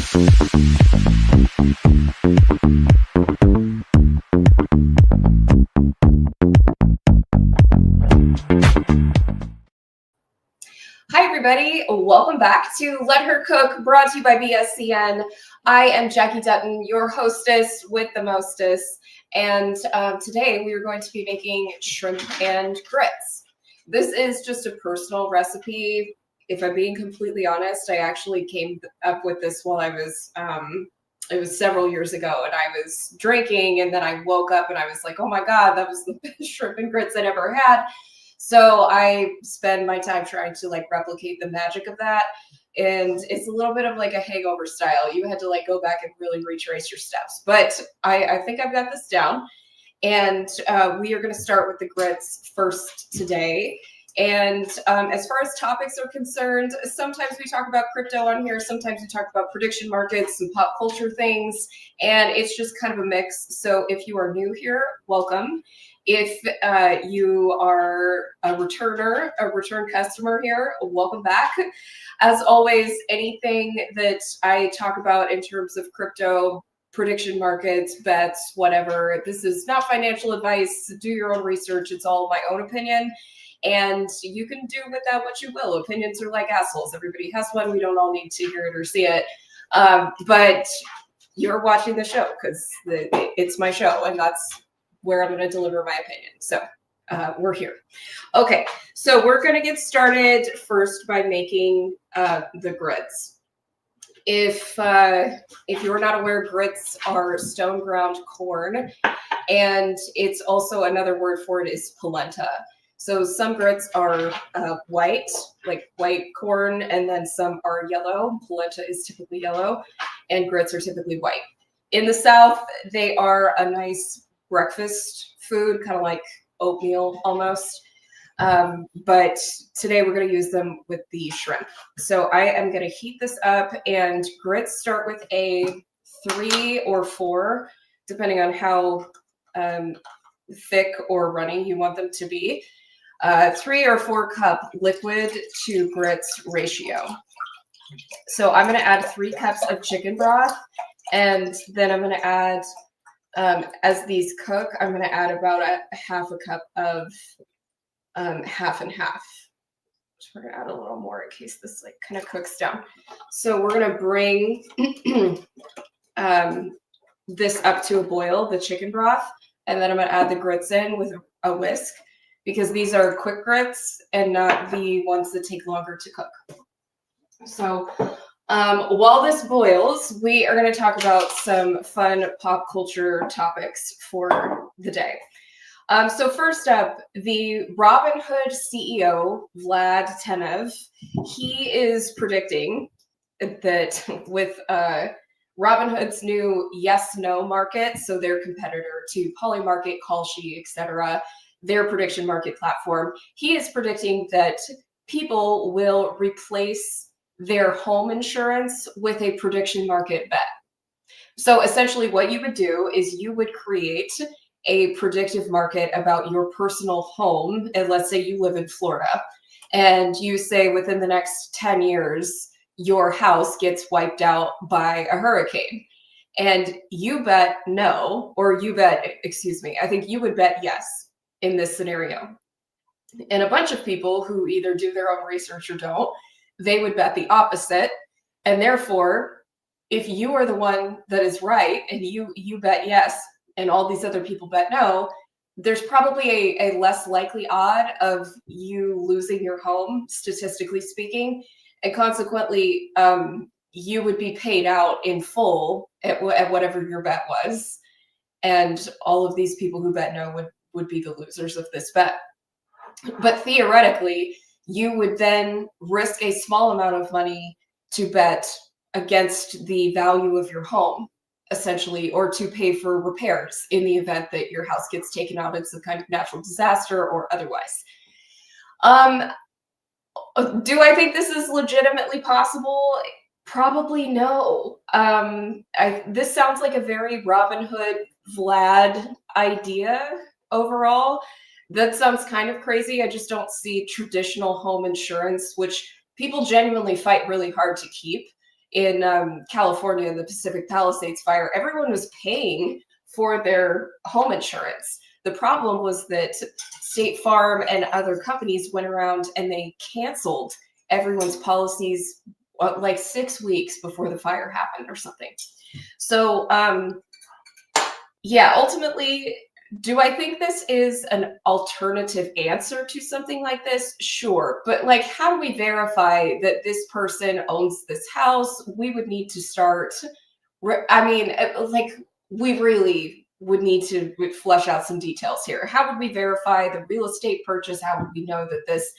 Hi, everybody. Welcome back to Let Her Cook, brought to you by BSCN. I am Jackie Dutton, your hostess with the mostest. And today we are going to be making shrimp and grits. This is just a personal recipe. If I'm being completely honest, I actually came up with this while I was, it was several years ago, and I was drinking, and then I woke up and I was like, oh my God, that was the best shrimp and grits I'd ever had. So I spend my time trying to like replicate the magic of that. And it's a little bit of like a hangover style. You had to like go back and really retrace your steps. But I think I've got this down. And we are going to start with the grits first today. And as far as topics are concerned, sometimes we talk about crypto on here. Sometimes we talk about prediction markets and pop culture things. And it's just kind of a mix. So if you are new here, welcome. If you are a returner, a return customer here, welcome back. As always, anything that I talk about in terms of crypto, prediction markets, bets, whatever, this is not financial advice. Do your own research. It's all my own opinion. And you can do with that what you will. Opinions are like assholes. Everybody has one. We don't all need to hear it or see it. But you're watching the show because it's my show, and that's where I'm going to deliver my opinion. So we're here. Okay, so we're going to get started first by making the grits. If you're not aware, grits are stone ground corn, and it's also another word for it is polenta. So some grits are white, like white corn, and then some are yellow. Polenta is typically yellow, and grits are typically white. In the South, they are a nice breakfast food, kind of like oatmeal almost. But today we're going to use them with the shrimp. So I am going to heat this up, and grits start with a 3 or 4, depending on how thick or runny you want them to be. 3 or 4 cup liquid to grits ratio. So I'm going to add 3 cups of chicken broth, and then I'm going to add, as these cook, I'm going to add about a half a cup of half and half. So we're going to add a little more in case this like kind of cooks down. So we're going to bring this up to a boil, the chicken broth, and then I'm going to add the grits in with a whisk, because these are quick grits and not the ones that take longer to cook. So while this boils, we are going to talk about some fun pop culture topics for the day. So first up, the Robinhood CEO, Vlad Tenev, he is predicting that with Robinhood's new yes-no market, so their competitor to Polymarket, Kalshi, etc., their prediction market platform, he is predicting that people will replace their home insurance with a prediction market bet. So essentially what you would do is you would create a predictive market about your personal home. And let's say you live in Florida, and you say within the next 10 years, your house gets wiped out by a hurricane. And you bet no, or you bet, excuse me, I think you would bet yes in this scenario. And a bunch of people who either do their own research or don't, they would bet the opposite. And therefore, if you are the one that is right and you bet yes, and all these other people bet no, there's probably a less likely odd of you losing your home, statistically speaking. And consequently, you would be paid out in full at whatever your bet was. And all of these people who bet no would be the losers of this bet. But theoretically, you would then risk a small amount of money to bet against the value of your home, essentially, or to pay for repairs in the event that your house gets taken out in some kind of natural disaster or otherwise. Do I think this is legitimately possible? Probably no. This sounds like a very Robin Hood Vlad idea overall. That sounds kind of crazy. I just don't see traditional home insurance, which people genuinely fight really hard to keep. in California in the Pacific Palisades fire, everyone was paying for their home insurance. The problem was that State Farm and other companies went around and they canceled everyone's policies like 6 weeks before the fire happened or something. So yeah, ultimately, do I think this is an alternative answer to something like this? Sure. But like, how do we verify that this person owns this house? We would need to start, I mean, like, we really would need to flesh out some details here. How would we verify the real estate purchase? How would we know that this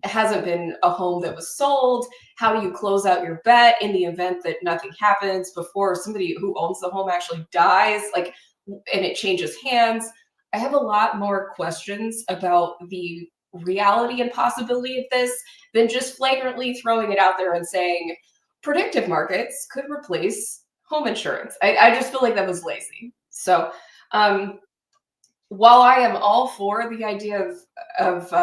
hasn't been a home that was sold? How do you close out your bet in the event that nothing happens before somebody who owns the home actually dies? Like, and it changes hands. I have a lot more questions about the reality and possibility of this than just flagrantly throwing it out there and saying predictive markets could replace home insurance. I just feel like that was lazy. So while I am all for the idea of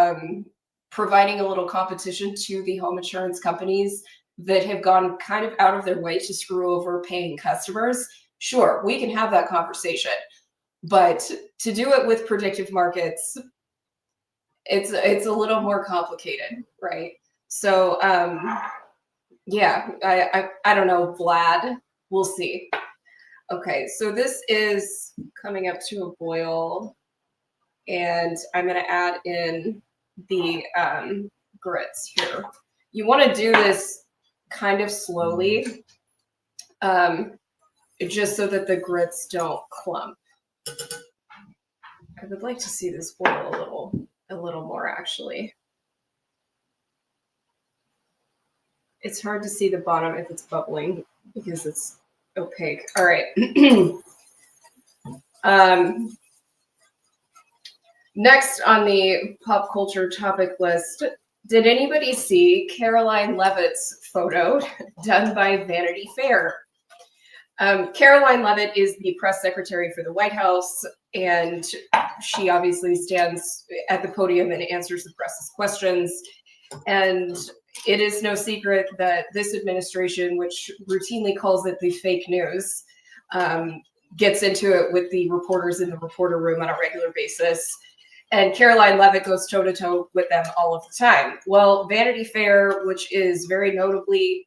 providing a little competition to the home insurance companies that have gone kind of out of their way to screw over paying customers, sure, we can have that conversation. But to do it with predictive markets, it's a little more complicated, right? So yeah, I don't know, Vlad, we'll see. Okay, so this is coming up to a boil, and I'm going to add in the grits here. You want to do this kind of slowly, just so that the grits don't clump. I would like to see this boil a little more, actually. It's hard to see the bottom if it's bubbling because it's opaque. All right. Next on the pop culture topic list, did anybody see Caroline Leavitt's photo done by Vanity Fair? Caroline Leavitt is the press secretary for the White House, and she obviously stands at the podium and answers the press's questions. And it is no secret that this administration, which routinely calls it the fake news, gets into it with the reporters in the reporter room on a regular basis. And Caroline Leavitt goes toe-to-toe with them all of the time. Well, Vanity Fair, which is very notably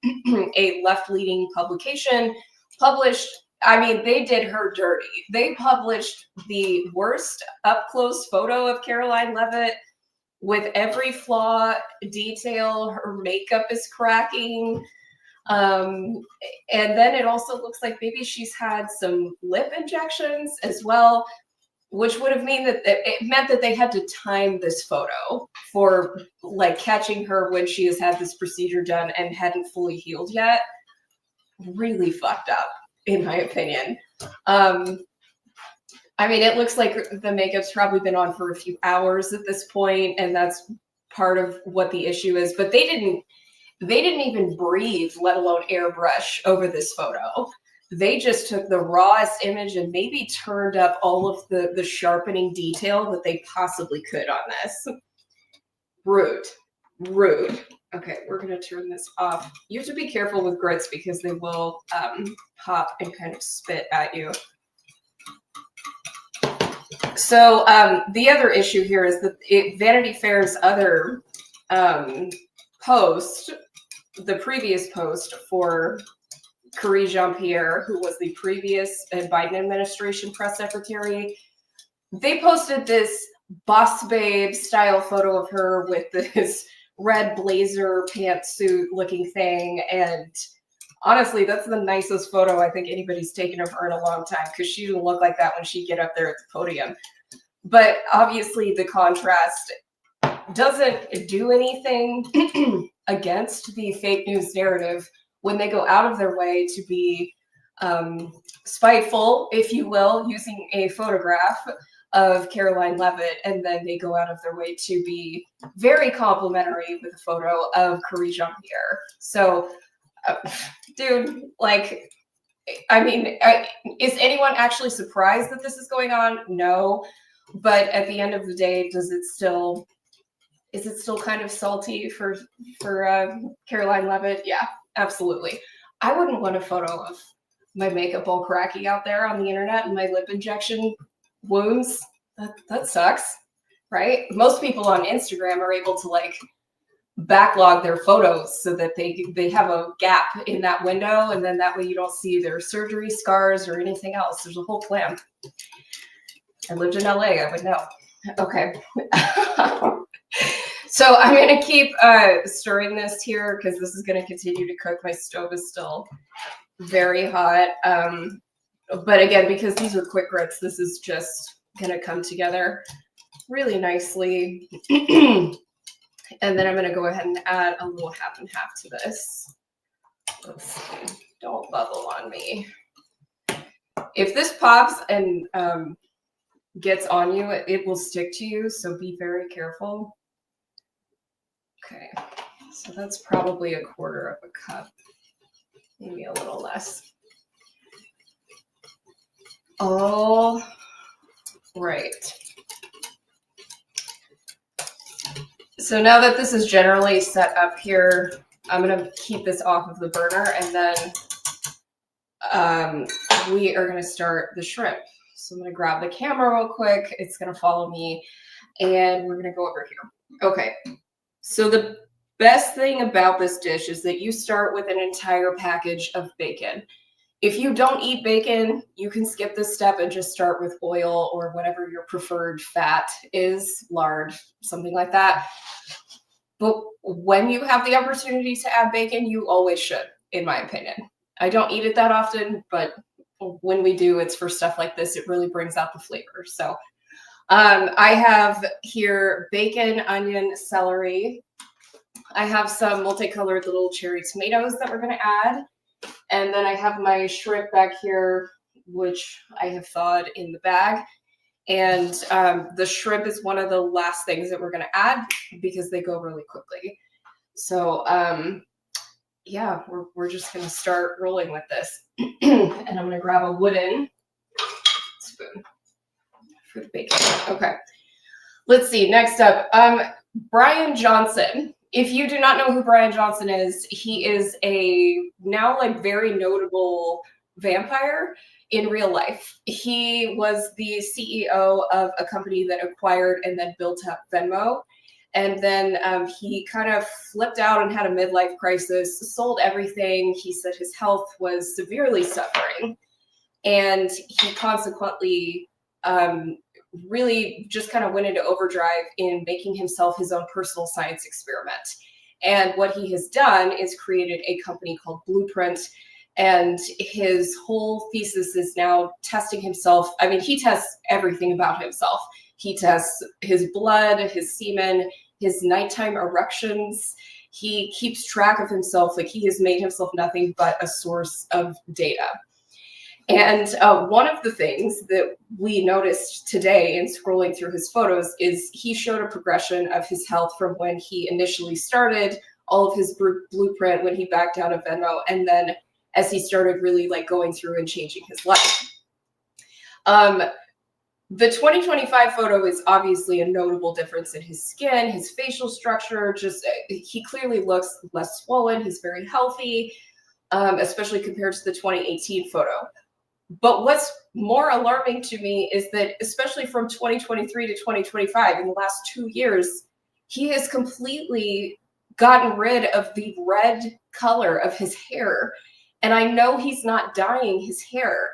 a left-leaning publication, published, I mean, they did her dirty. They published the worst up-close photo of Caroline Leavitt with every flaw, detail. Her makeup is cracking. And then it also looks like maybe she's had some lip injections as well, which would have meant that it meant that they had to time this photo for like catching her when she has had this procedure done and hadn't fully healed yet. Really fucked up, in my opinion. I mean, it looks like the makeup's probably been on for a few hours at this point, and that's part of what the issue is. But they didn't even breathe, let alone airbrush over this photo. They just took the rawest image and maybe turned up all of the sharpening detail that they possibly could on this. Rude. Okay, we're gonna turn this off. You have to be careful with grits because they will pop and kind of spit at you. So the other issue here is that Vanity Fair's other post, the previous post for Karine Jean-Pierre, who was the previous Biden administration press secretary, they posted this boss babe style photo of her with this red blazer pantsuit looking thing. And honestly, that's the nicest photo I think anybody's taken of her in a long time, because she didn't look like that when she get up there at the podium. But obviously the contrast doesn't do anything against the fake news narrative when they go out of their way to be spiteful, if you will, using a photograph of Caroline Leavitt, and then they go out of their way to be very complimentary with a photo of Karine Jean-Pierre. So, dude, like, I mean, is anyone actually surprised that this is going on? No. But at the end of the day, is it still kind of salty for Caroline Leavitt? Yeah, absolutely. I wouldn't want a photo of my makeup all cracky out there on the internet and my lip injection wounds. That sucks, right? Most people on Instagram are able to like backlog their photos so that they have a gap in that window, and then that way you don't see their surgery scars or anything else. There's a whole plan. I lived in LA, I would know. Okay. So I'm going to keep stirring this here because this is going to continue to cook. My stove is still very hot. But again, because these are quick grits, this is just going to come together really nicely. And then I'm going to go ahead and add a little half and half to this. Let's see. Don't bubble on me. If this pops and gets on you, it will stick to you, so be very careful. Okay, so that's probably 1/4 of a cup, maybe a little less. All right. So now that this is generally set up here, I'm going to keep this off of the burner, and then we are going to start the shrimp. So I'm going to grab the camera real quick. It's going to follow me, and we're going to go over here. Okay. So the best thing about this dish is that you start with an entire package of bacon. If you don't eat bacon, you can skip this step and just start with oil or whatever your preferred fat is, lard, something like that. But when you have the opportunity to add bacon, you always should, in my opinion. I don't eat it that often, but when we do, it's for stuff like this. It really brings out the flavor. So I have here bacon, onion, celery. I have some multicolored little cherry tomatoes that we're going to add. And then I have my shrimp back here, which I have thawed in the bag. And the shrimp is one of the last things that we're going to add because they go really quickly. So yeah, we're just going to start rolling with this. And I'm going to grab a wooden spoon for the bacon. Okay. Let's see. Next up, Brian Johnson. If you do not know who Brian Johnson is, he is a now like very notable vampire in real life. He was the CEO of a company that acquired and then built up Venmo. And then he kind of flipped out and had a midlife crisis, sold everything. He said his health was severely suffering. And he consequently really just kind of went into overdrive in making himself his own personal science experiment. And what he has done is created a company called Blueprint. And his whole thesis is now testing himself. I mean, he tests everything about himself. He tests his blood, his semen, his nighttime erections. He keeps track of himself. Like, he has made himself nothing but a source of data. And one of the things that we noticed today in scrolling through his photos is he showed a progression of his health from when he initially started all of his blueprint, when he backed out of Venmo, and then as he started really like going through and changing his life. The 2025 photo is obviously a notable difference in his skin, his facial structure. Just he clearly looks less swollen. He's very healthy, especially compared to the 2018 photo. But what's more alarming to me is that, especially from 2023 to 2025, in the last 2 years, he has completely gotten rid of the red color of his hair. And I know he's not dyeing his hair.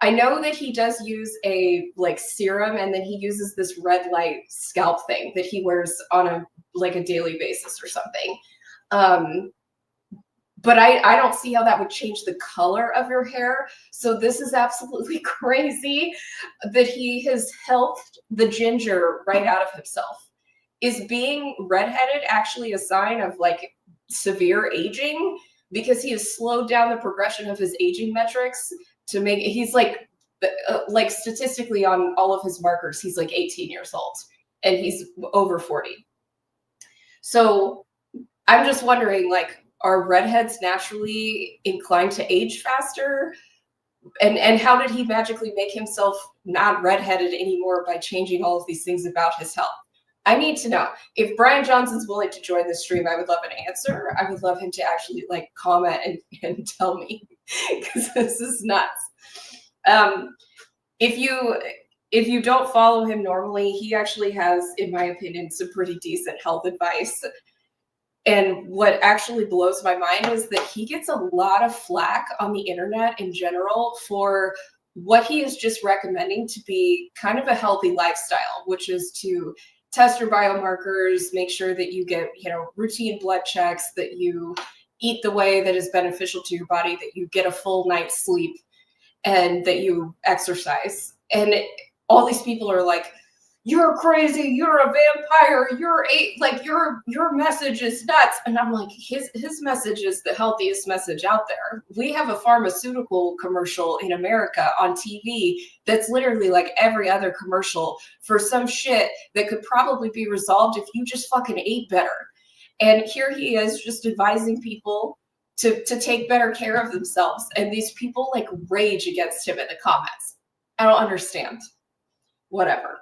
I know that he does use a like serum, and then he uses this red light scalp thing that he wears on a daily basis or something. But I don't see how that would change the color of your hair. So this is absolutely crazy that he has helped the ginger right out of himself. Is being redheaded actually a sign of like severe aging? Because he has slowed down the progression of his aging metrics to make, he's like statistically on all of his markers, he's like 18 years old and he's over 40. So I'm just wondering, like, are redheads naturally inclined to age faster? And how did he magically make himself not redheaded anymore by changing all of these things about his health? I need to know. If Brian Johnson's willing to join the stream, I would love an answer. I would love him to actually like comment and tell me, because this is nuts. If you don't follow him normally, he actually has, in my opinion, some pretty decent health advice. And what actually blows my mind is that he gets a lot of flack on the internet in general for what he is just recommending to be kind of a healthy lifestyle, which is to test your biomarkers, make sure that you get, routine blood checks, that you eat the way that is beneficial to your body, that you get a full night's sleep, and that you exercise. And all these people are like, you're crazy, you're a vampire, your message is nuts. And I'm like, his message is the healthiest message out there. We have a pharmaceutical commercial in America on TV that's literally like every other commercial for some shit that could probably be resolved if you just fucking ate better. And here he is just advising people to take better care of themselves. And these people like rage against him in the comments. I don't understand. Whatever.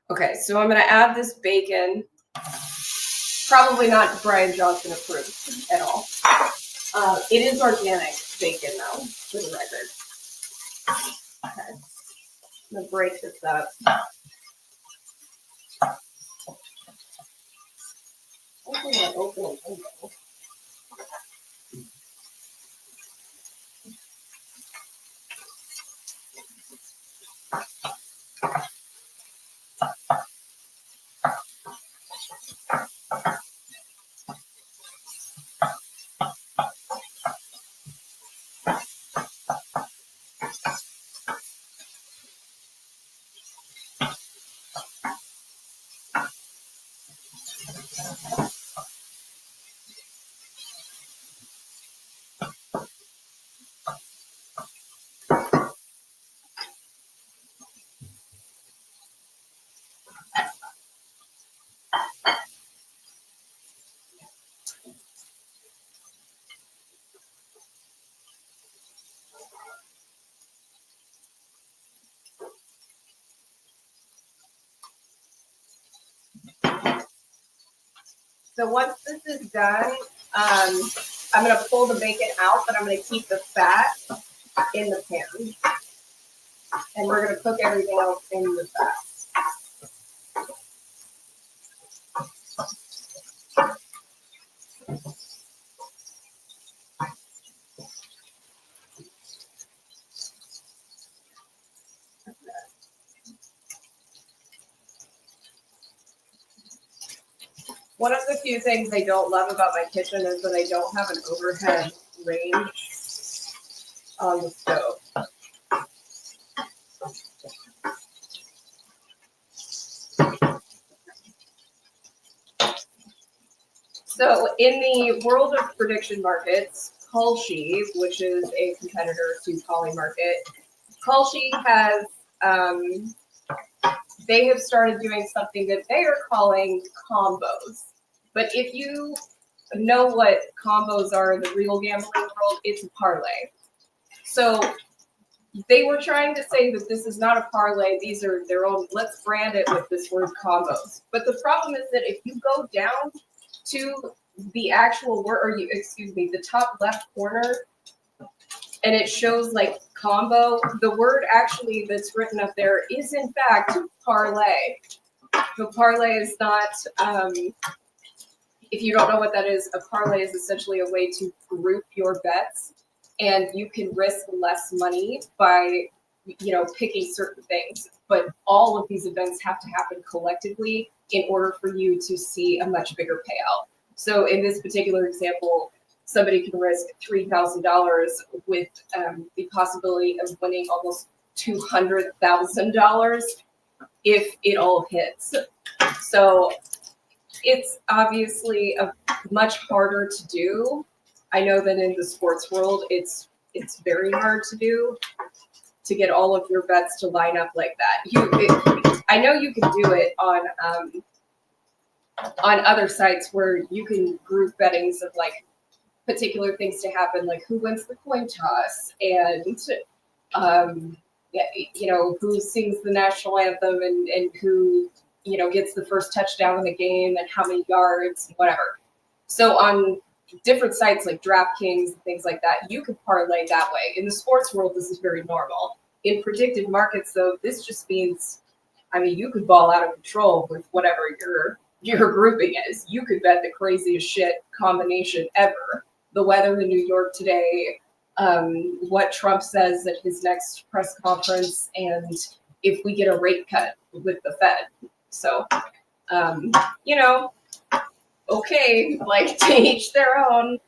Okay, so I'm going to add this bacon. Probably not Brian Johnson approved at all. It is organic bacon, though, for the record. Okay, I'm going to break this up. I'm going to open a window. So once this is done, I'm going to pull the bacon out, but I'm going to keep the fat in the pan. And we're going to cook everything else in the fat. One of the few things I don't love about my kitchen is that I don't have an overhead range on the stove. So in the world of prediction markets, Kalshi, which is a competitor to Polymarket, Kalshi has, they have started doing something that they are calling combos. But if you know what combos are in the real gambling world, it's a parlay. So they were trying to say that this is not a parlay. These are their own, let's brand it with this word combos. But the problem is that if you go down to the actual word, or the top left corner, and it shows like combo, the word actually that's written up there is in fact parlay. The parlay is not, if you don't know what that is, a parlay is essentially a way to group your bets, and you can risk less money by, picking certain things. But all of these events have to happen collectively in order for you to see a much bigger payout. So in this particular example, somebody can risk $3,000 with the possibility of winning almost $200,000 if it all hits. So it's obviously much harder to do. I know that in the sports world, it's very hard to do, to get all of your bets to line up like that. I know you can do it on other sites where you can group bettings of like particular things to happen, like who wins the coin toss, and who sings the national anthem, and who gets the first touchdown in the game and how many yards and whatever. So on different sites like DraftKings and things like that, you could parlay that way. In the sports world, this is very normal. In predictive markets, though, this just means, you could ball out of control with whatever your grouping is. You could bet the craziest shit combination ever. The weather in New York today, what Trump says at his next press conference, and if we get a rate cut with the Fed. So, okay, like to each their own.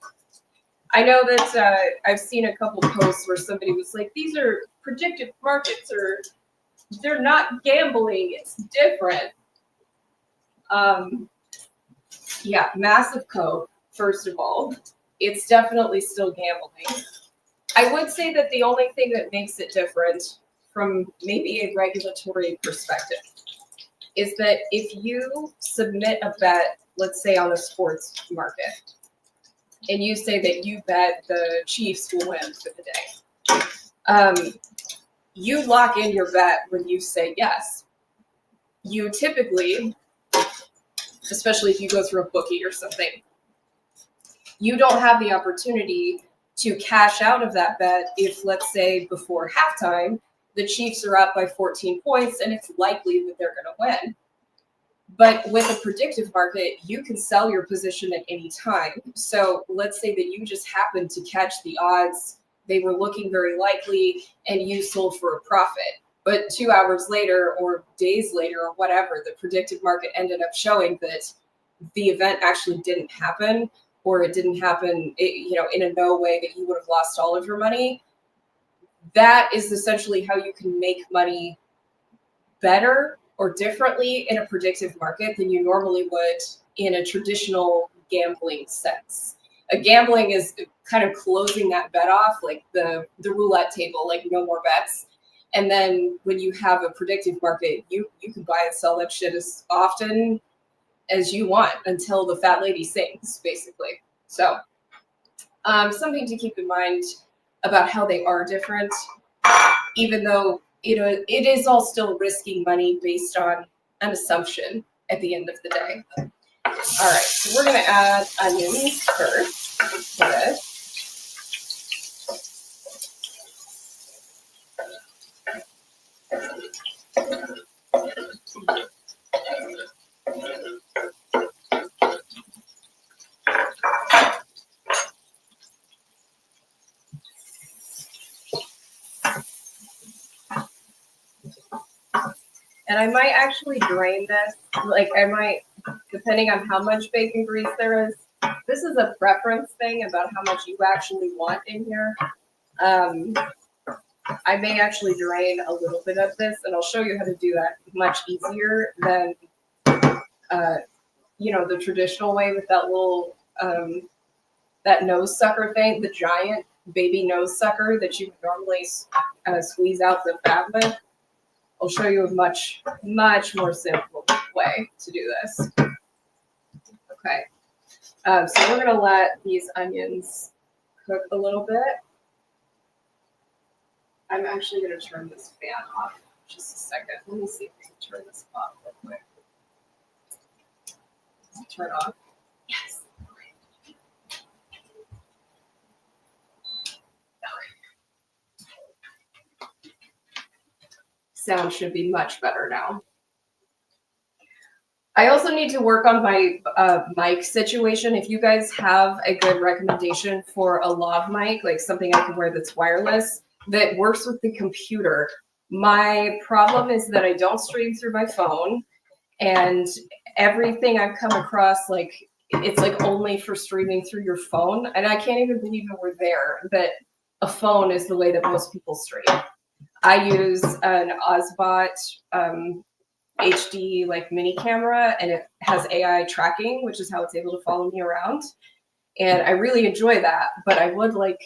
I know that I've seen a couple posts where somebody was like, these are predictive markets, or they're not gambling, it's different. Yeah, massive code, first of all. It's definitely still gambling. I would say that the only thing that makes it different from maybe a regulatory perspective is that if you submit a bet, let's say on a sports market, and you say that you bet the Chiefs will win for the day, you lock in your bet when you say yes. You typically, especially if you go through a bookie or something, you don't have the opportunity to cash out of that bet if, let's say, before halftime, the Chiefs are up by 14 points and it's likely that they're going to win. But with a predictive market, you can sell your position at any time. So let's say that you just happened to catch the odds. They were looking very likely and you sold for a profit. But 2 hours later or days later or whatever, the predictive market ended up showing that the event actually didn't happen, or it didn't happen, in a no way that you would have lost all of your money. That is essentially how you can make money better or differently in a predictive market than you normally would in a traditional gambling sense. A gambling is kind of closing that bet off, like the roulette table, like no more bets. And then when you have a predictive market, you can buy and sell that shit as often as you want until the fat lady sings, basically. So something to keep in mind about how they are different, even though it is all still risking money based on an assumption at the end of the day. All right, so we're going to add onions first to this. And I might actually drain this. Like I might, depending on how much bacon grease there is. This is a preference thing about how much you actually want in here. I may actually drain a little bit of this, and I'll show you how to do that much easier than, the traditional way with that little, that nose sucker thing, the giant baby nose sucker that you would normally squeeze out the fat with. I'll show you a much, much more simple way to do this. Okay. So we're going to let these onions cook a little bit. I'm actually going to turn this fan off just a second. Let me see if I can turn this off real quick. Does it turn off? Yes. Sound should be much better now. I also need to work on my mic situation. If you guys have a good recommendation for a lav mic, like something I can wear that's wireless, that works with the computer. My problem is that I don't stream through my phone, and everything I've come across, it's like only for streaming through your phone. And I can't even believe that we're there, that a phone is the way that most people stream. I use an Ozbot HD mini camera, and it has AI tracking, which is how it's able to follow me around. And I really enjoy that, but I would like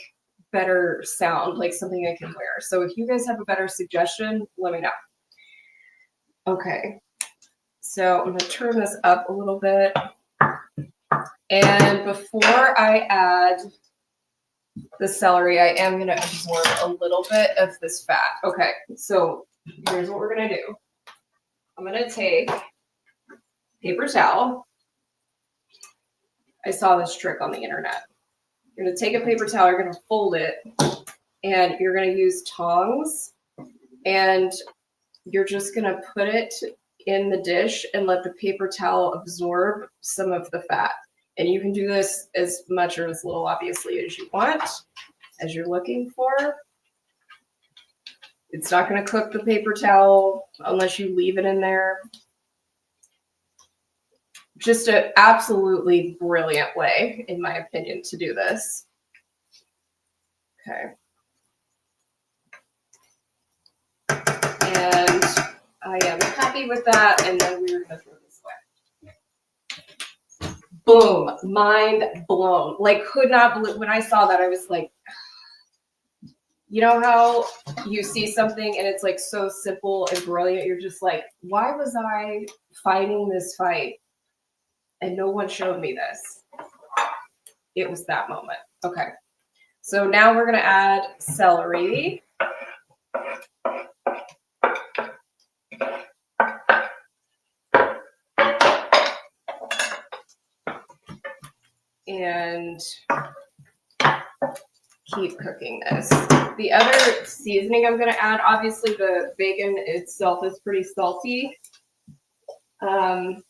better sound, like something I can wear. So if you guys have a better suggestion, let me know. Okay, so I'm gonna turn this up a little bit. And before I add the celery, I am gonna absorb a little bit of this fat. Okay, so here's what we're gonna do. I'm gonna take paper towel. I saw this trick on the internet. You're going to take a paper towel, you're going to fold it, and you're going to use tongs, and you're just going to put it in the dish and let the paper towel absorb some of the fat. And you can do this as much or as little, obviously, as you want, as you're looking for. It's not going to cook the paper towel unless you leave it in there. Just an absolutely brilliant way, in my opinion, to do this. Okay. And I am happy with that, and then we're going to throw this away. Boom, mind blown. Like, could not believe, when I saw that, I was like, you know how you see something and it's like so simple and brilliant, you're just like, why was I fighting this fight and no one showed me this? It was that moment. Okay, so now we're going to add celery. And keep cooking this. The other seasoning I'm going to add, obviously the bacon itself is pretty salty, but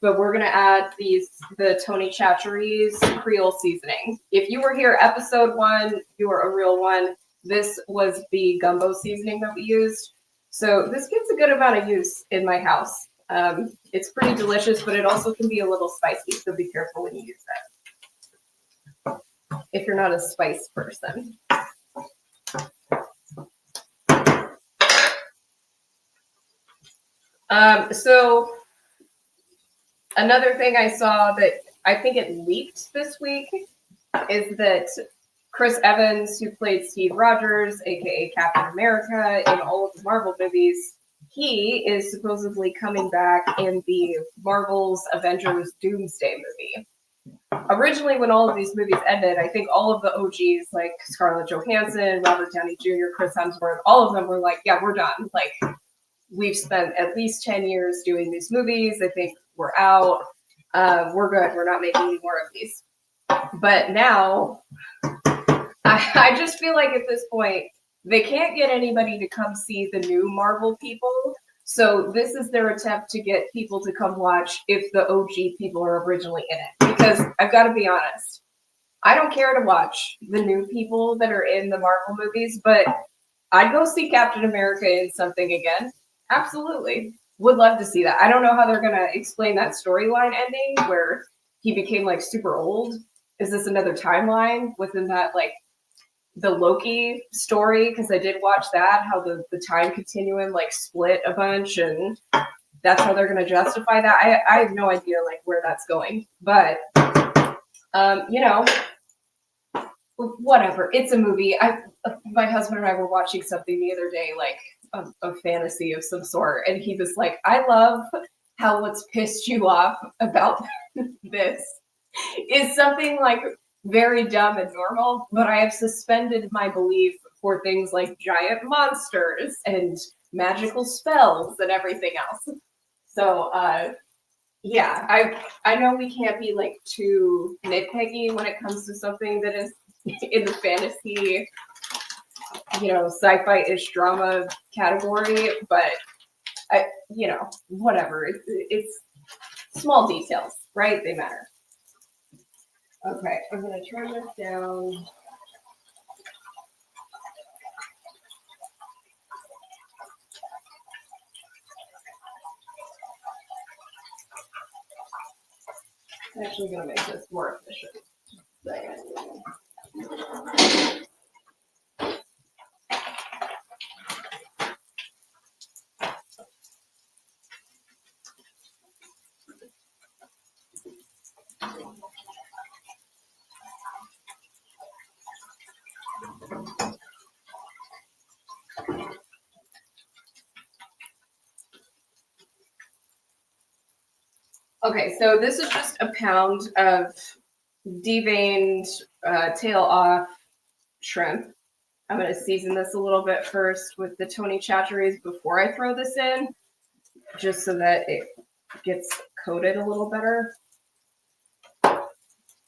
we're going to add the Tony Chachere's Creole seasoning. If you were here episode 1, you are a real one. This was the gumbo seasoning that we used. So this gets a good amount of use in my house. It's pretty delicious, but it also can be a little spicy, so be careful when you use it if you're not a spice person. So another thing I saw that I think it leaked this week is that Chris Evans, who played Steve Rogers, aka Captain America, in all of the Marvel movies, he is supposedly coming back in the Marvel's Avengers Doomsday movie. Originally, when all of these movies ended, I think all of the OGs, like Scarlett Johansson, Robert Downey Jr., Chris Hemsworth, all of them were like, yeah, we're done. Like, we've spent at least 10 years doing these movies. I think we're out. We're good. We're not making any more of these. But now, I just feel like at this point, they can't get anybody to come see the new Marvel people. So this is their attempt to get people to come watch if the OG people are originally in it. Because I've got to be honest, I don't care to watch the new people that are in the Marvel movies, but I'd go see Captain America in something again. Absolutely. Would love to see that. I don't know how they're going to explain that storyline ending where he became like super old. Is this another timeline within that, like, the Loki story? Because I did watch that, how the time continuum like split a bunch, and that's how they're going to justify that. I have no idea like where that's going, but you know, whatever. It's a movie. My husband and I were watching something the other day, like a fantasy of some sort, and he was like, I love how what's pissed you off about this is something like very dumb and normal, but I have suspended my belief for things like giant monsters and magical spells and everything else. So yeah, I know we can't be like too nitpicky when it comes to something that is in the fantasy, sci-fi-ish drama category, but whatever. It's small details, right? They matter. Okay, I'm going to turn this down. I'm actually going to make this more efficient. Okay, so this is just a pound of deveined, tail off shrimp. I'm going to season this a little bit first with the Tony Chachere's before I throw this in, just so that it gets coat it a little better.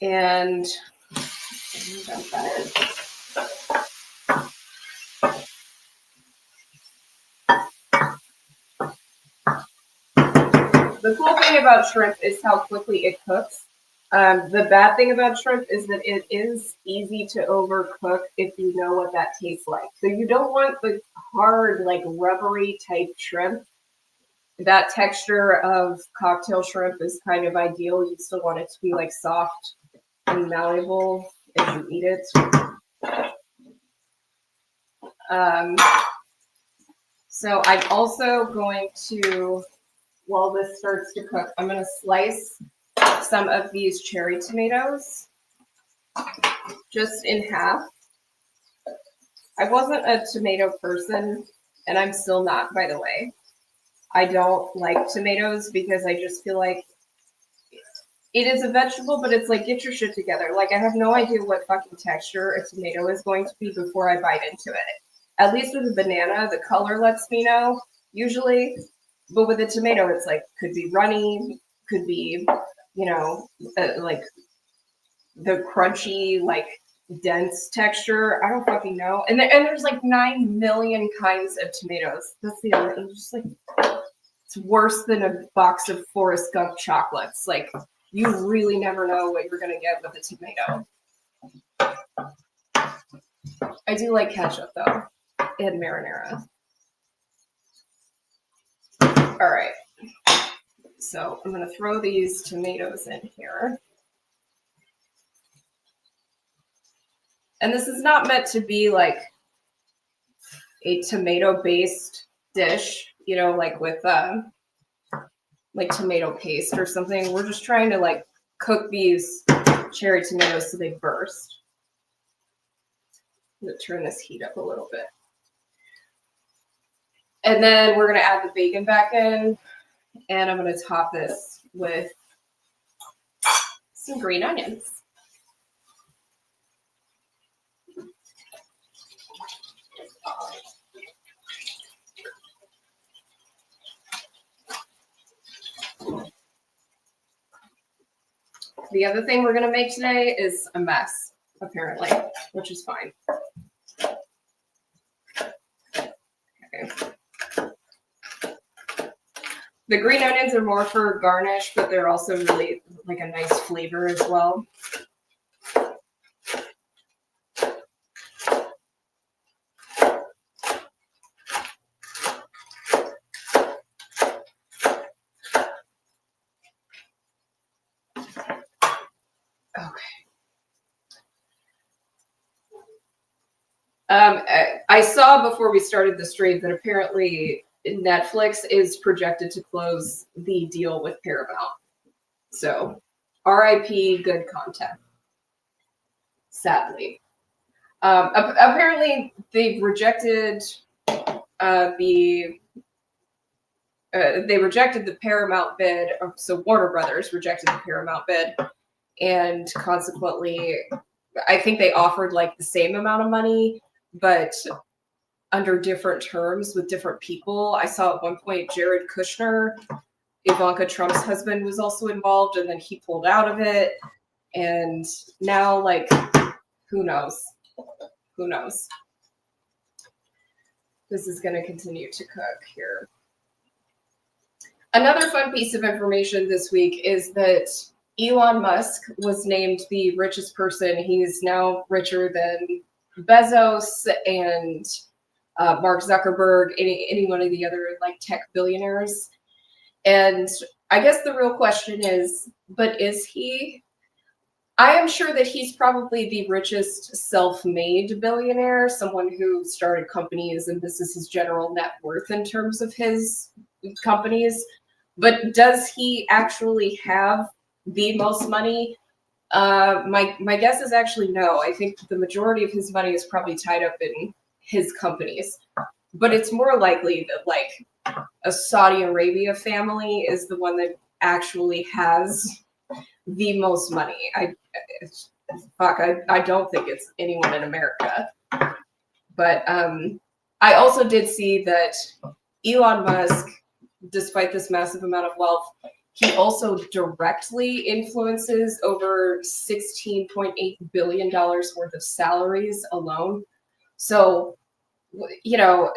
And the cool thing about shrimp is how quickly it cooks. The bad thing about shrimp is that it is easy to overcook if you know what that tastes like. So you don't want the hard, like rubbery type shrimp. That texture of cocktail shrimp is kind of ideal. You still want it to be like soft and malleable as you eat it. So I'm also going to, while this starts to cook, I'm going to slice some of these cherry tomatoes just in half. I wasn't a tomato person, and I'm still not, by the way. I don't like tomatoes because I just feel like it is a vegetable, but it's like, get your shit together. Like, I have no idea what fucking texture a tomato is going to be before I bite into it. At least with a banana, the color lets me know, usually. But with a tomato, it's like, could be runny, could be, you know, like the crunchy, like dense texture. I don't fucking know. And there's like 9 million kinds of tomatoes. That's the other thing. Just like, it's worse than a box of Forrest Gump chocolates. Like, you really never know what you're gonna get with a tomato. I do like ketchup though, and marinara. All right. So I'm gonna throw these tomatoes in here. And this is not meant to be like a tomato-based dish, you know, like with like tomato paste or something. We're just trying to like cook these cherry tomatoes so they burst. I'm gonna turn this heat up a little bit. And then we're gonna add the bacon back in, and I'm gonna top this with some green onions. The other thing we're gonna make today is a mess, apparently, which is fine. Okay. The green onions are more for garnish, but they're also really like a nice flavor as well. I saw before we started the stream that apparently Netflix is projected to close the deal with Paramount. So, RIP good content. Sadly. Apparently, they've rejected they rejected the Paramount bid. So Warner Brothers rejected the Paramount bid, and consequently, I think they offered like the same amount of money, but under different terms with different people. I saw at one point Jared Kushner, Ivanka Trump's husband, was also involved, and then he pulled out of it. And now, like, who knows? Who knows? This is going to continue to cook here. Another fun piece of information this week is that Elon Musk was named the richest person. He is now richer than Bezos and Mark Zuckerberg, any one of the other like tech billionaires. And I guess the real question is, but is he? I am sure that he's probably the richest self-made billionaire, someone who started companies and this is his general net worth in terms of his companies. But does he actually have the most money? My guess is actually no. I think the majority of his money is probably tied up in his companies. But it's more likely that like a Saudi Arabia family is the one that actually has the most money. I don't think it's anyone in America. But I also did see that Elon Musk, despite this massive amount of wealth, he also directly influences over $16.8 billion worth of salaries alone. So, you know,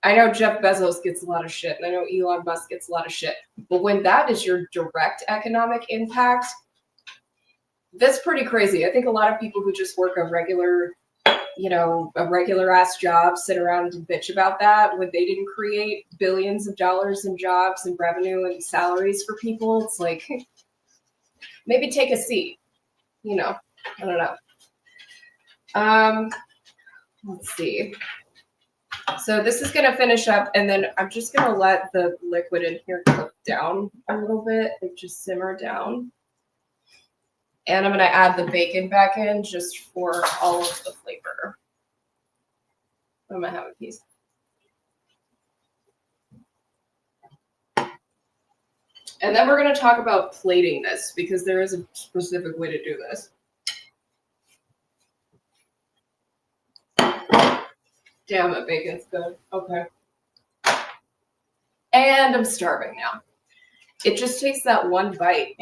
I know Jeff Bezos gets a lot of shit, and I know Elon Musk gets a lot of shit. But when that is your direct economic impact, that's pretty crazy. I think a lot of people who just work a regular ass job sit around and bitch about that when they didn't create billions of dollars in jobs and revenue and salaries for people. It's like, maybe take a seat, I don't know. Let's see. So this is going to finish up, and then I'm just going to let the liquid in here cook down a little bit and just simmer down. And I'm going to add the bacon back in just for all of the flavor. I'm going to have a piece. And then we're going to talk about plating this, because there is a specific way to do this. Damn it, bacon's good. Okay. And I'm starving now. It just takes that one bite,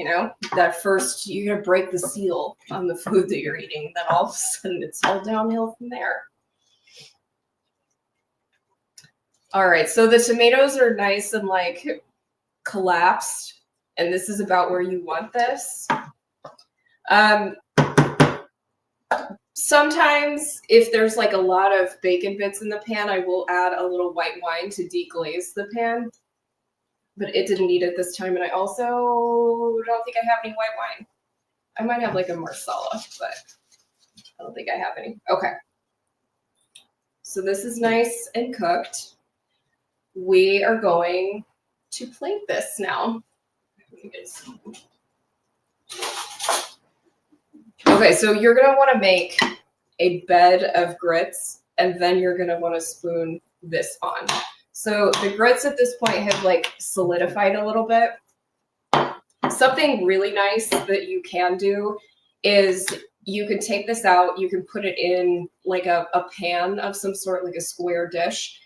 that first, you gotta break the seal on the food that you're eating. Then all of a sudden it's all downhill from there. All right, so the tomatoes are nice and collapsed, and this is about where you want this. Sometimes if there's a lot of bacon bits in the pan, I will add a little white wine to deglaze the pan. But it didn't need it this time, and I also don't think I have any white wine. I might have a Marsala, but I don't think I have any. Okay. So this is nice and cooked. We are going to plate this now. Okay, so you're going to want to make a bed of grits, and then you're going to want to spoon this on. So the grits at this point have solidified a little bit. Something really nice that you can do is you can take this out, you can put it in a pan of some sort, a square dish,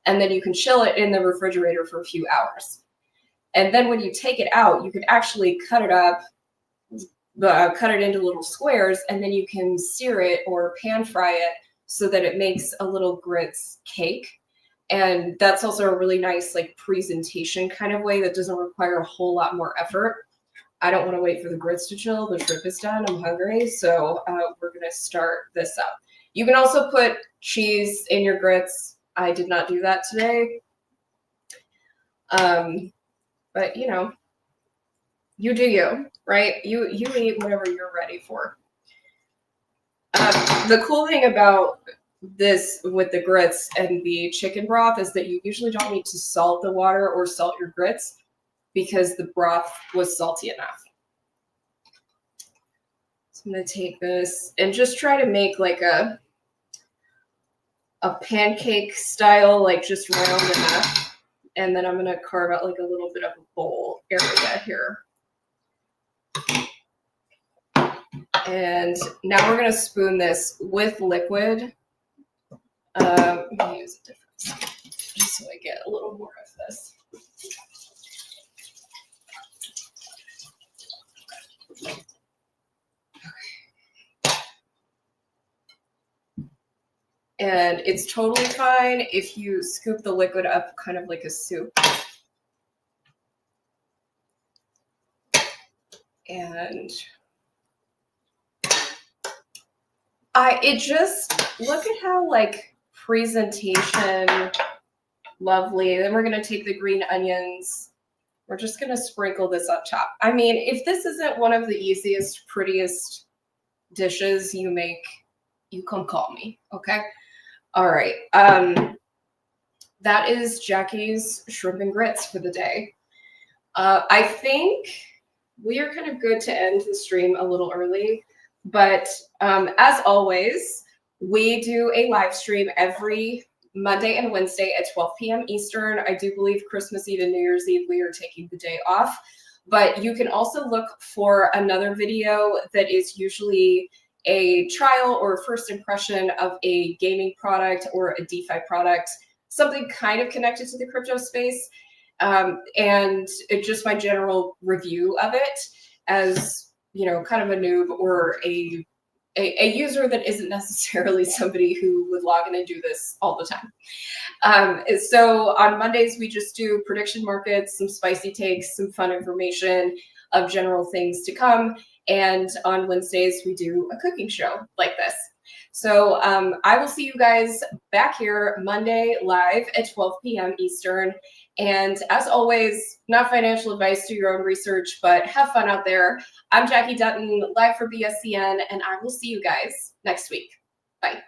and then you can chill it in the refrigerator for a few hours. And then when you take it out, you can actually cut it up, cut it into little squares, and then you can sear it or pan fry it so that it makes a little grits cake. And that's also a really nice presentation kind of way that doesn't require a whole lot more effort. I don't want to wait for the grits to chill. The shrimp is done. I'm hungry. So we're going to start this up. You can also put cheese in your grits. I did not do that today. But you do you, right? You eat whatever you're ready for. The cool thing about this with the grits and the chicken broth is that you usually don't need to salt the water or salt your grits because the broth was salty enough. So I'm going to take this and just try to make a pancake style, just round enough. And then I'm going to carve out a little bit of a bowl area here. And now we're going to spoon this with liquid. I'm going to use a different spoon just so I get a little more of this. And it's totally fine if you scoop the liquid up kind of like a soup. And look at how presentation lovely. Then we're going to take the green onions. We're just going to sprinkle this on top. I mean, if this isn't one of the easiest, prettiest dishes you make, you come call me, okay? All right. That is Jackie's shrimp and grits for the day. I think we are kind of good to end the stream a little early, but as always, we do a live stream every Monday and Wednesday at 12 p.m. Eastern. I do believe Christmas Eve and New Year's Eve we are taking the day off, but you can also look for another video that is usually a trial or first impression of a gaming product or a DeFi product, something kind of connected to the crypto space. and just my general review of it as, you know, kind of a noob or a user that isn't necessarily somebody who would log in and do this all the time. So on Mondays, we just do prediction markets, some spicy takes, some fun information of general things to come. And on Wednesdays, we do a cooking show like this. So I will see you guys back here Monday live at 12 p.m. Eastern. And as always, not financial advice, do your own research, but have fun out there. I'm Jackie Dutton, live for BSCN, and I will see you guys next week. Bye.